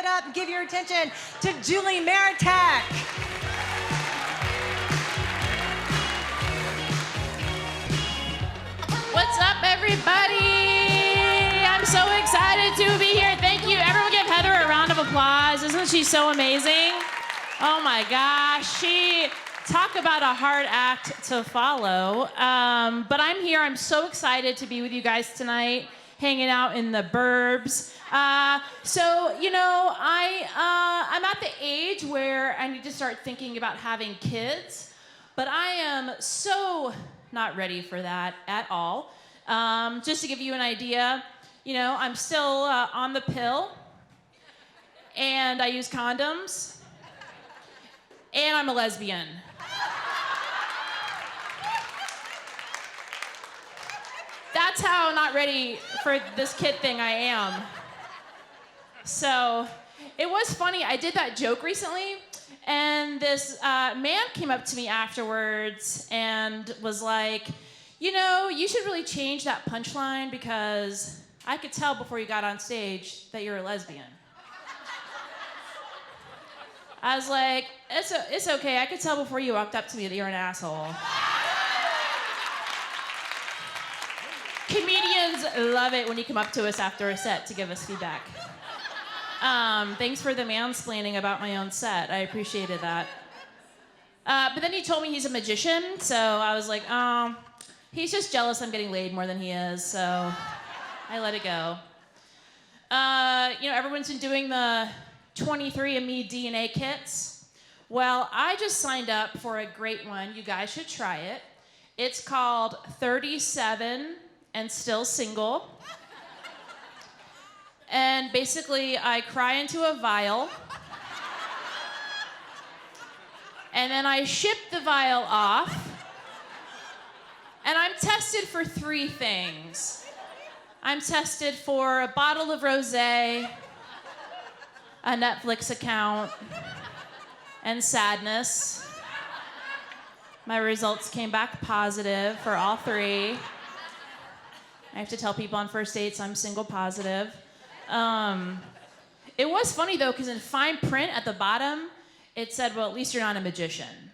it up and give your attention to Julie Maritak. What's up, everybody? I'm so excited to be here. Thank you. Everyone give Heather a round of applause. Isn't she so amazing? Oh my gosh. Talk about a hard act to follow. But I'm here. I'm so excited to be with you guys tonight, hanging out in the burbs. I'm at the age where I need to start thinking about having kids, but I am so not ready for that at all. Just to give you an idea, I'm still on the pill, and I use condoms, and I'm a lesbian. That's how not ready for this kid thing I am. So it was funny. I did that joke recently, and this man came up to me afterwards and was like, you should really change that punchline because I could tell before you got on stage that you're a lesbian. I was like, it's okay. I could tell before you walked up to me that you're an asshole. Comedians love it when you come up to us after a set to give us feedback. Thanks for the mansplaining about my own set. I appreciated that. But then he told me he's a magician, so I was like, he's just jealous I'm getting laid more than he is, so I let it go. Everyone's been doing the 23andMe DNA kits. Well, I just signed up for a great one. You guys should try it. It's called 37 and Still Single. And basically, I cry into a vial. And then I ship the vial off. And I'm tested for 3 things. I'm tested for a bottle of rosé, a Netflix account, and sadness. My results came back positive for all 3. I have to tell people on first dates I'm single positive. It was funny though, because in fine print at the bottom, it said, well, at least you're not a magician.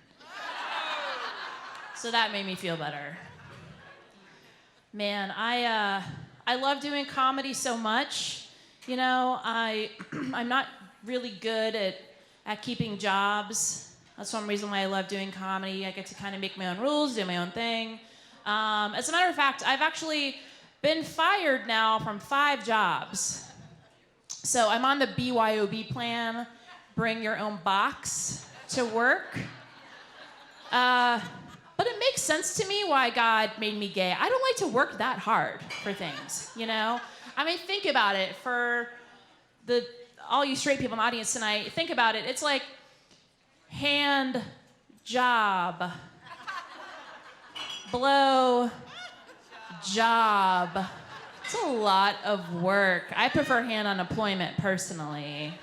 So that made me feel better. Man, I love doing comedy so much. I'm not really good at keeping jobs. That's one reason why I love doing comedy. I get to kind of make my own rules, do my own thing. As a matter of fact, I've actually been fired now from 5 jobs. So I'm on the BYOB plan, bring your own box to work. But it makes sense to me why God made me gay. I don't like to work that hard for things, I mean, think about it. For all you straight people in the audience tonight, think about it. It's like hand job, blow job. It's a lot of work. I prefer hand unemployment personally.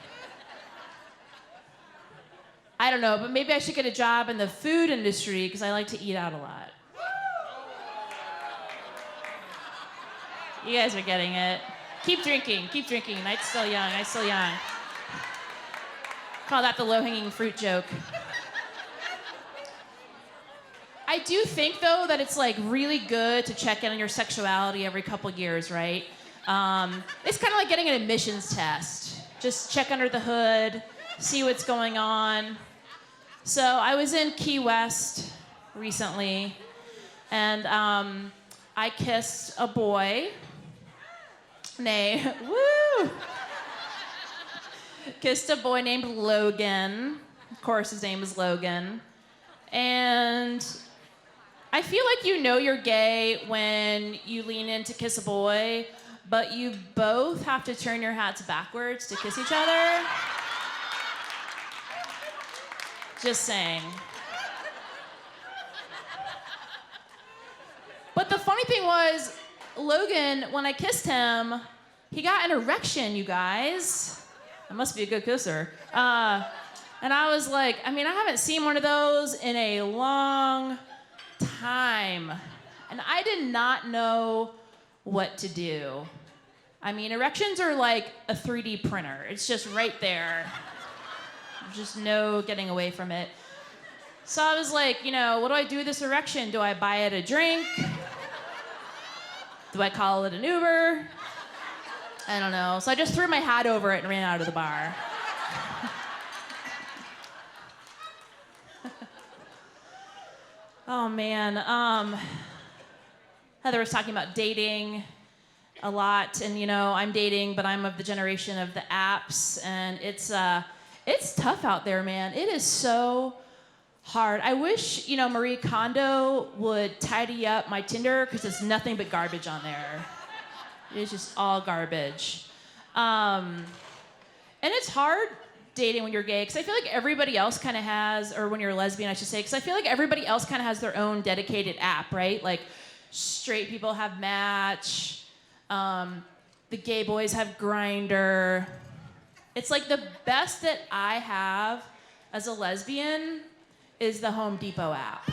I don't know, but maybe I should get a job in the food industry because I like to eat out a lot. You guys are getting it. Keep drinking. Night's still young. Call that the low-hanging fruit joke. I do think, though, that it's really good to check in on your sexuality every couple years, right? It's kind of like getting an admissions test. Just check under the hood, see what's going on. So I was in Key West recently, and I kissed a boy. Kissed a boy named Logan. Of course, his name is Logan. And I feel like you're gay when you lean in to kiss a boy, but you both have to turn your hats backwards to kiss each other. Just saying. But the funny thing was, Logan, when I kissed him, he got an erection, you guys. I must be a good kisser. And I was like, I haven't seen one of those in a long time. And I did not know what to do. I mean, erections are like a 3D printer. It's just right there. There's just no getting away from it. So I was like, what do I do with this erection? Do I buy it a drink? Do I call it an Uber? I don't know. So I just threw my hat over it and ran out of the bar. Oh, man. Heather was talking about dating a lot, and I'm dating, but I'm of the generation of the apps, and it's tough out there, man. It is so hard. I wish, Marie Kondo would tidy up my Tinder, because it's nothing but garbage on there. It's just all garbage. And it's hard dating when you're gay, because I feel like everybody else kind of has, or when you're a lesbian, I should say, because I feel like everybody else kind of has their own dedicated app, right? Like, straight people have Match, the gay boys have Grindr. It's like the best that I have as a lesbian is the Home Depot app.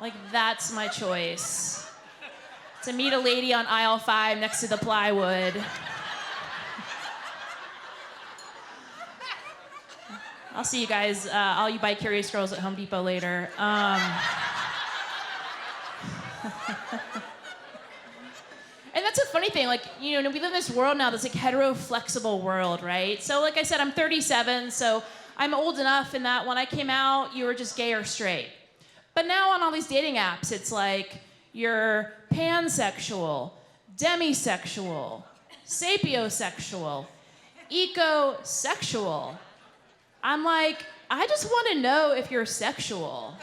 Like, that's my choice. To meet a lady on aisle 5 next to the plywood. I'll see you guys, all you bi-curious girls at Home Depot later. And that's a funny thing, like, we live in this world now that's like hetero-flexible world, right? So like I said, I'm 37, so I'm old enough in that when I came out, you were just gay or straight. But now on all these dating apps, it's like you're pansexual, demisexual, sapiosexual, ecosexual. I'm like, I just want to know if you're sexual.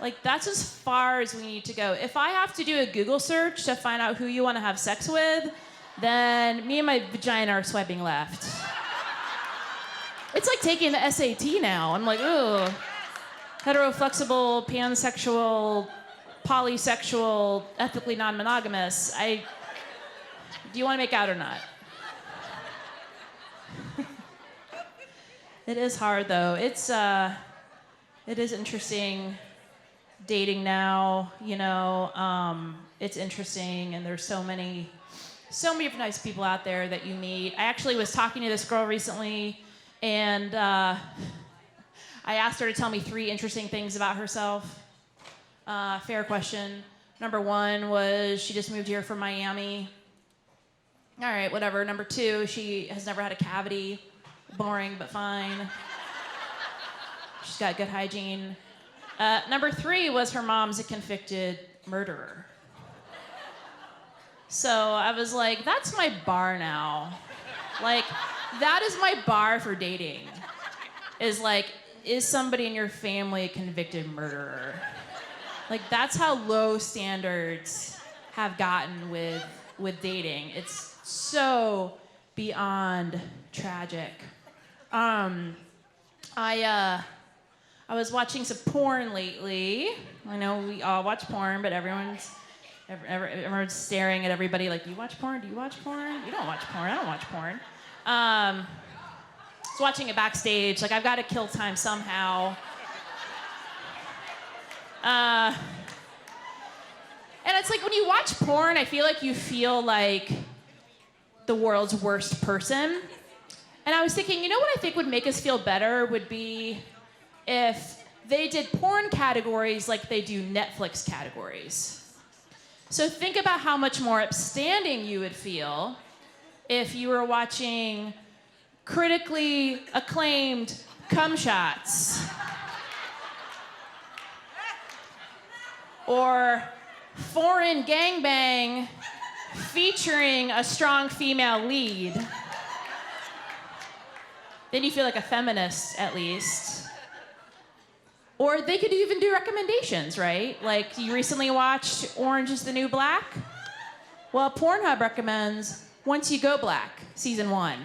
Like, that's as far as we need to go. If I have to do a Google search to find out who you want to have sex with, then me and my vagina are swiping left. It's like taking the SAT now. I'm like, ugh. Hetero-flexible, pansexual, polysexual, ethically non-monogamous. Do you want to make out or not? It is hard, though. It is interesting dating now, it's interesting, and there's so many different types of people out there that you meet. I actually was talking to this girl recently, and I asked her to tell me 3 interesting things about herself. Fair question. Number 1 was she just moved here from Miami. All right, whatever. Number 2, she has never had a cavity. Boring, but fine. She's got good hygiene. Number 3 was her mom's a convicted murderer. So I was like, that's my bar now. Like, that is my bar for dating. Is like, is somebody in your family a convicted murderer? Like, that's how low standards have gotten with dating. It's so beyond tragic. I was watching some porn lately. I know we all watch porn, but everyone's staring at everybody like, you watch porn? Do you watch porn? You don't watch porn. I don't watch porn. I was watching it backstage. Like, I've got to kill time somehow. And it's like when you watch porn, I feel like you feel like the world's worst person. And I was thinking, what I think would make us feel better would be if they did porn categories like they do Netflix categories. So think about how much more upstanding you would feel if you were watching critically acclaimed cum shots. Or foreign gangbang featuring a strong female lead. Then you feel like a feminist, at least. Or they could even do recommendations, right? Like, you recently watched Orange is the New Black? Well, Pornhub recommends Once You Go Black, season 1.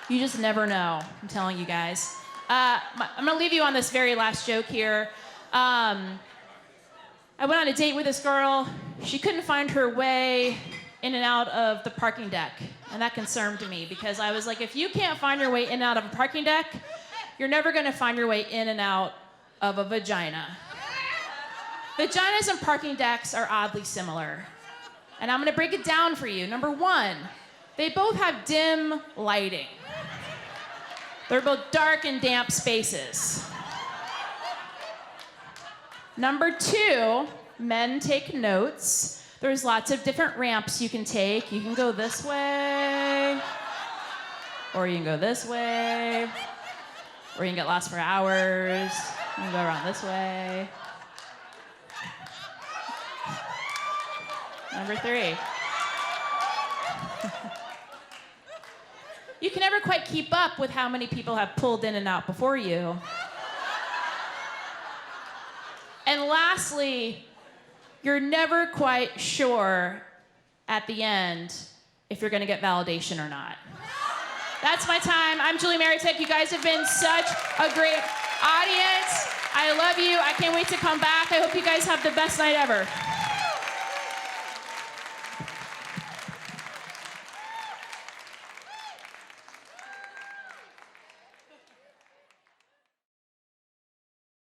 You just never know, I'm telling you guys. I'm gonna leave you on this very last joke here. I went on a date with this girl. She couldn't find her way in and out of the parking deck. And that concerned me because I was like, if you can't find your way in and out of a parking deck, you're never gonna find your way in and out of a vagina. Vaginas and parking decks are oddly similar. And I'm gonna break it down for you. Number one, they both have dim lighting. They're both dark and damp spaces. Number two, men take notes. There's lots of different ramps you can take. You can go this way, or you can go this way, or you can get lost for hours. You can go around this way. Number three. You can never quite keep up with how many people have pulled in and out before you. And lastly, you're never quite sure at the end if you're gonna get validation or not. That's my time. I'm Julie Maritek. You guys have been such a great audience. I love you. I can't wait to come back. I hope you guys have the best night ever.